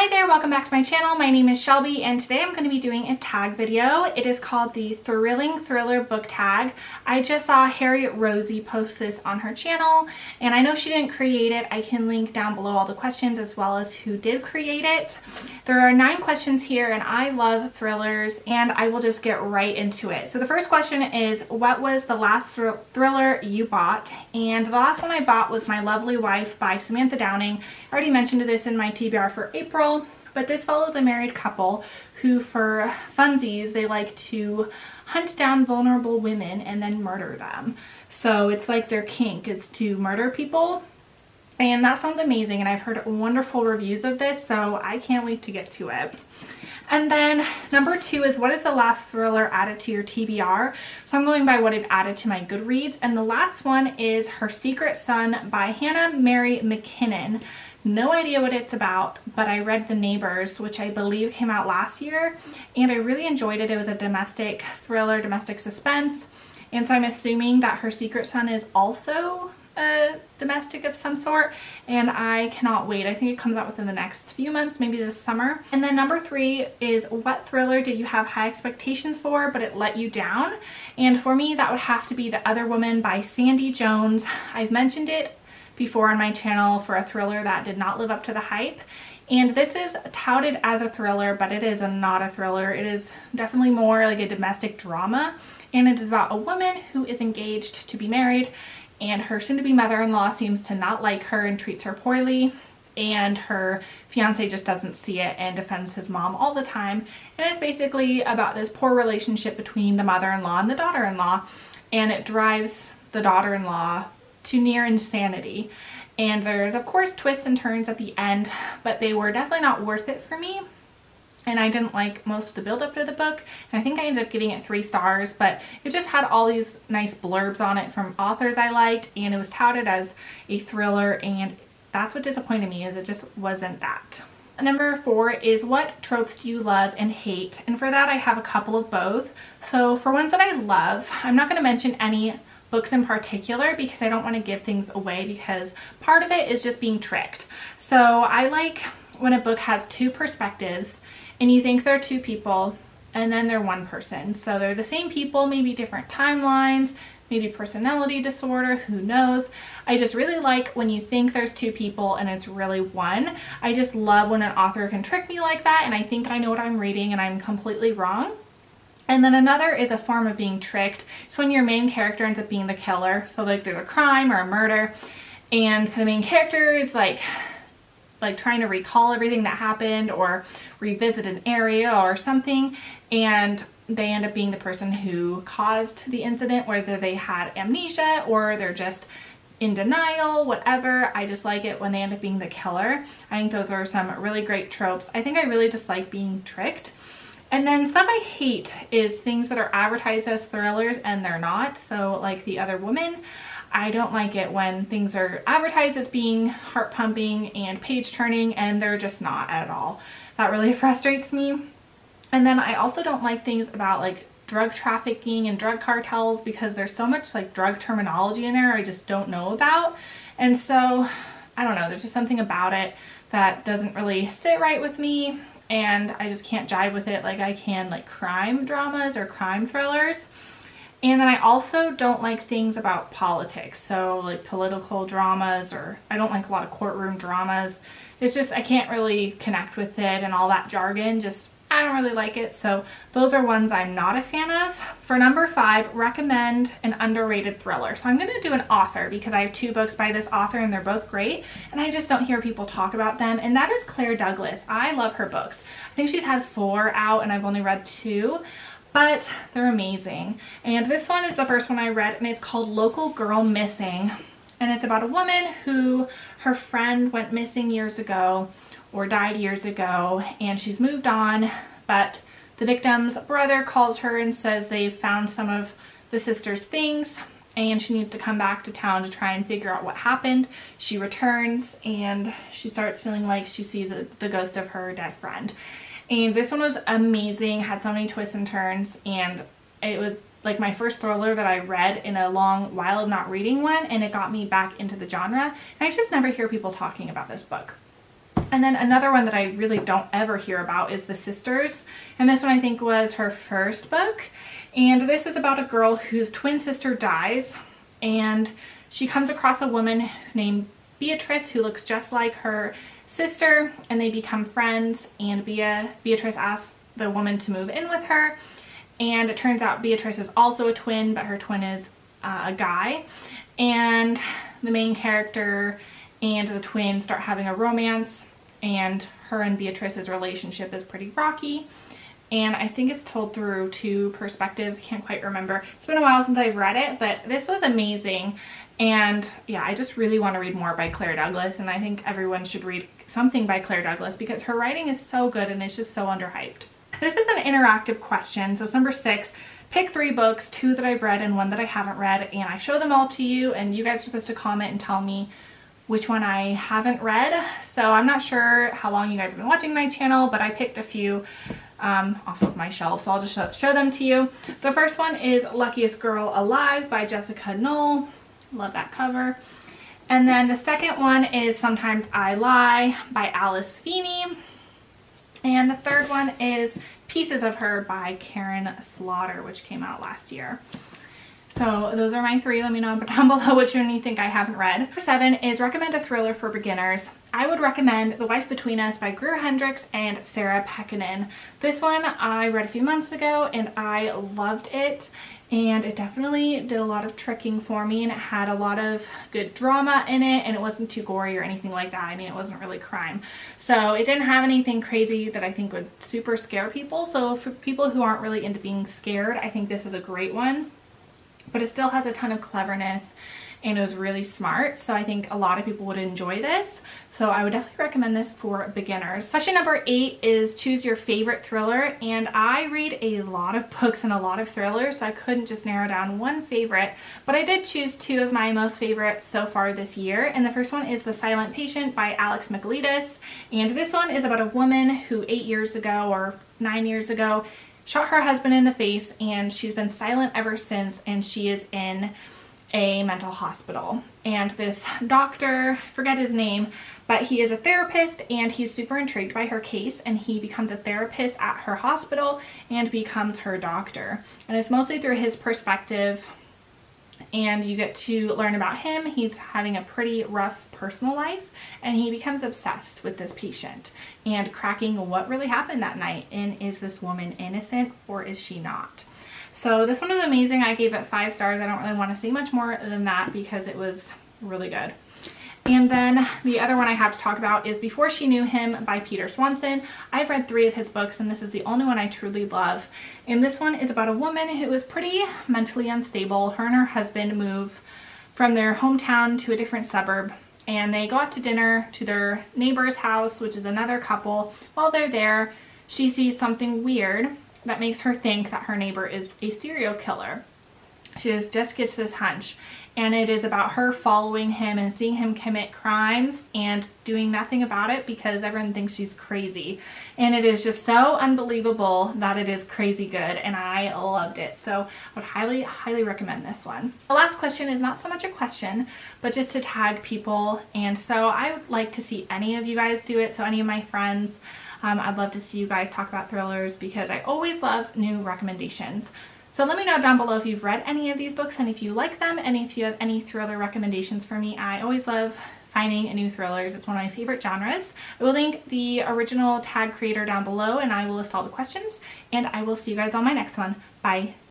Hi there, welcome back to my channel. My name is Shelby and today I'm going to be doing a tag video. It is called the Thrilling Thriller Book Tag. I just saw Harriet Rosie post this on her channel and I know she didn't create it. I can link down below all the questions as well as who did create it. There are 9 questions here and I love thrillers and I will just get right into it. So the first question is, what was the last thriller you bought? And the last one I bought was My Lovely Wife by Samantha Downing. I already mentioned this in my TBR for April. But this follows a married couple who, for funsies, they like to hunt down vulnerable women and then murder them. So it's like their kink is to murder people. And that sounds amazing. And I've heard wonderful reviews of this, so I can't wait to get to it. And then number 2 is, what is the last thriller added to your TBR? So I'm going by what I've added to my Goodreads. And the last one is Her Secret Son by Hannah Mary McKinnon. No idea what it's about, but I read The Neighbors, which I believe came out last year, and I really enjoyed it. It was a domestic thriller, domestic suspense, and so I'm assuming that Her Secret Son is also a domestic of some sort, and I cannot wait. I think it comes out within the next few months, maybe this summer. And then number 3 is, what thriller did you have high expectations for but it let you down? And for me, that would have to be The Other Woman by Sandy Jones. I've mentioned it before on my channel for a thriller that did not live up to the hype, and this is touted as a thriller, but it is not a thriller. It is definitely more like a domestic drama, and it is about a woman who is engaged to be married and her soon-to-be mother-in-law seems to not like her and treats her poorly, and her fiance just doesn't see it and defends his mom all the time. And it's basically about this poor relationship between the mother-in-law and the daughter-in-law, and it drives the daughter-in-law to near insanity. And there's of course twists and turns at the end, but they were definitely not worth it for me. And I didn't like most of the build up to the book, and I think I ended up giving it 3 stars, but it just had all these nice blurbs on it from authors I liked, and it was touted as a thriller, and that's what disappointed me, is it just wasn't that. Number 4 is, what tropes do you love and hate? And for that I have a couple of both. So for ones that I love, I'm not going to mention any books in particular because I don't want to give things away, because part of it is just being tricked. So I like when a book has 2 perspectives and you think they're 2 people and then they're 1 person. So they're the same people, maybe different timelines, maybe personality disorder, who knows. I just really like when you think there's 2 people and it's really 1. I just love when an author can trick me like that and I think I know what I'm reading and I'm completely wrong. And then another is a form of being tricked. It's when your main character ends up being the killer. So like there's a crime or a murder and the main character is like trying to recall everything that happened or revisit an area or something, and they end up being the person who caused the incident, whether they had amnesia or they're just in denial, whatever. I just like it when they end up being the killer. I think those are some really great tropes. I think I really just like being tricked. And then stuff I hate is things that are advertised as thrillers and they're not. So like The Other Woman, I don't like it when things are advertised as being heart pumping and page turning and they're just not at all. That really frustrates me. And then I also don't like things about like drug trafficking and drug cartels, because there's so much like drug terminology in there I just don't know about. And so I don't know, there's just something about it that doesn't really sit right with me, and I just can't jive with it like I can like crime dramas or crime thrillers. And then I also don't like things about politics, so like political dramas, or I don't like a lot of courtroom dramas. It's just I can't really connect with it, and all that jargon, just I don't really like it. So those are ones I'm not a fan of. For number 5, recommend an underrated thriller. So I'm going to do an author because I have 2 books by this author and they're both great and I just don't hear people talk about them, and that is Claire Douglas. I love her books. I think she's had 4 out and I've only read 2. But they're amazing. And this one is the first one I read, and it's called Local Girl Missing. And it's about a woman who, her friend went missing years ago or died years ago, and she's moved on, but the victim's brother calls her and says they've found some of the sister's things and she needs to come back to town to try and figure out what happened. She returns and she starts feeling like she sees the ghost of her dead friend. And this one was amazing, had so many twists and turns, and it was like my first thriller that I read in a long while of not reading one, and it got me back into the genre, and I just never hear people talking about this book. And then another one that I really don't ever hear about is The Sisters. And this one I think was her first book. And this is about a girl whose twin sister dies. And she comes across a woman named Beatrice who looks just like her sister. And they become friends. And Beatrice asks the woman to move in with her. And it turns out Beatrice is also a twin, but her twin is a guy. And the main character and the twin start having a romance. And her and Beatrice's relationship is pretty rocky. And I think it's told through two perspectives. I can't quite remember. It's been a while since I've read it, but this was amazing. And yeah, I just really want to read more by Claire Douglas. And I think everyone should read something by Claire Douglas because her writing is so good and it's just so underhyped. This is an interactive question. So it's number 6. Pick 3 books, 2 that I've read and 1 that I haven't read. And I show them all to you and you guys are supposed to comment and tell me which one I haven't read. So I'm not sure how long you guys have been watching my channel, but I picked a few off of my shelf, so I'll just show them to you. The first one is Luckiest Girl Alive by Jessica Knoll. Love that cover. And then the second one is Sometimes I Lie by Alice Feeney. And the third one is Pieces of Her by Karen Slaughter, which came out last year. So those are my 3. Let me know down below which one you think I haven't read. Number 7 is Recommend a Thriller for Beginners. I would recommend The Wife Between Us by Greer Hendricks and Sarah Pekkanen. This one I read a few months ago and I loved it. And it definitely did a lot of tricking for me and it had a lot of good drama in it and it wasn't too gory or anything like that. I mean, it wasn't really crime. So it didn't have anything crazy that I think would super scare people. So for people who aren't really into being scared, I think this is a great one. But it still has a ton of cleverness and it was really smart. So I think a lot of people would enjoy this. So I would definitely recommend this for beginners. Question number 8 is Choose Your Favorite Thriller. And I read a lot of books and a lot of thrillers, so I couldn't just narrow down one favorite. But I did choose 2 of my most favorite so far this year. And the first one is The Silent Patient by Alex Michaelides. And this one is about a woman who 8 years ago or 9 years ago shot her husband in the face and she's been silent ever since and she is in a mental hospital. And this doctor, I forget his name, but he is a therapist and he's super intrigued by her case and he becomes a therapist at her hospital and becomes her doctor. And it's mostly through his perspective and you get to learn about him. He's having a pretty rough personal life and he becomes obsessed with this patient and cracking what really happened that night and is this woman innocent or is she not? So this one was amazing. I gave it 5 stars. I don't really want to say much more than that because it was really good. And then the other one I have to talk about is Before She Knew Him by Peter Swanson. I've read 3 of his books and this is the only one I truly love. And this one is about a woman who is pretty mentally unstable. Her and her husband move from their hometown to a different suburb and they go out to dinner to their neighbor's house, which is another couple. While they're there, she sees something weird that makes her think that her neighbor is a serial killer. She just gets this hunch and it is about her following him and seeing him commit crimes and doing nothing about it because everyone thinks she's crazy. And it is just so unbelievable that it is crazy good and I loved it. So I would highly recommend this one. The last question is not so much a question, but just to tag people. And so I would like to see any of you guys do it. So any of my friends, I'd love to see you guys talk about thrillers because I always love new recommendations. So let me know down below if you've read any of these books and if you like them and if you have any thriller recommendations for me. I always love finding new thrillers. It's one of my favorite genres. I will link the original tag creator down below and I will list all the questions and I will see you guys on my next one. Bye.